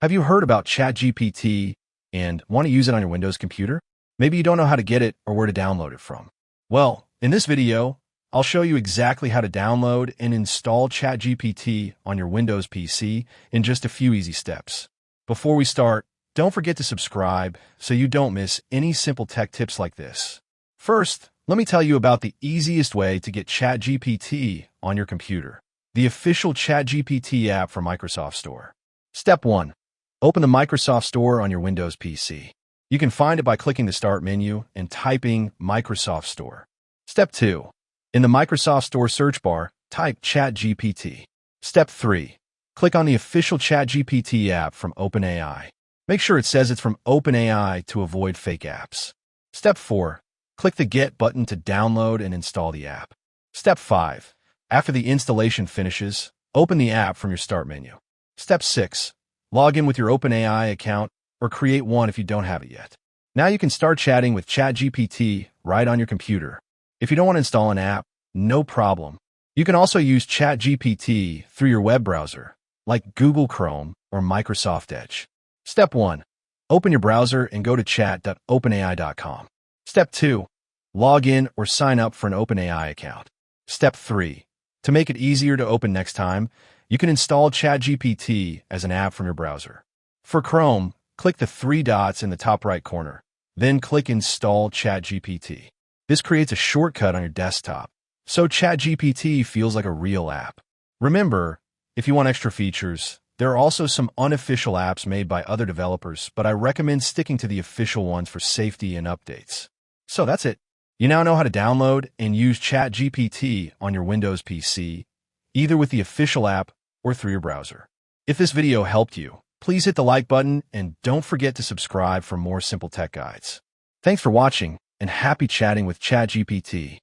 Have you heard about ChatGPT and want to use it on your Windows computer? Maybe you don't know how to get it or where to download it from. Well, in this video, I'll show you exactly how to download and install ChatGPT on your Windows PC in just a few easy steps. Before we start, don't forget to subscribe so you don't miss any simple tech tips like this. First, let me tell you about the easiest way to get ChatGPT on your computer, the official ChatGPT app from Microsoft Store. Step 1. Open the Microsoft Store on your Windows PC. You can find it by clicking the Start menu and typing Microsoft Store. Step 2. In the Microsoft Store search bar, type ChatGPT. Step 3. Click on the official ChatGPT app from OpenAI. Make sure it says it's from OpenAI to avoid fake apps. Step 4. Click the Get button to download and install the app. Step 5. After the installation finishes, open the app from your Start menu. Step 6. Log in with your OpenAI account or create one if you don't have it yet. Now you can start chatting with ChatGPT right on your computer. If you don't want to install an app, no problem. You can also use ChatGPT through your web browser, like Google Chrome or Microsoft Edge. Step 1. Open your browser and go to chat.openai.com. Step 2. Log in or sign up for an OpenAI account. Step 3. To make it easier to open next time, you can install ChatGPT as an app from your browser. For Chrome, click the three dots in the top right corner, then click Install ChatGPT. This creates a shortcut on your desktop, so ChatGPT feels like a real app. Remember, if you want extra features, there are also some unofficial apps made by other developers, but I recommend sticking to the official ones for safety and updates. So that's it. You now know how to download and use ChatGPT on your Windows PC, either with the official app or through your browser. If this video helped you, please hit the like button and don't forget to subscribe for more simple tech guides. Thanks for watching and happy chatting with ChatGPT.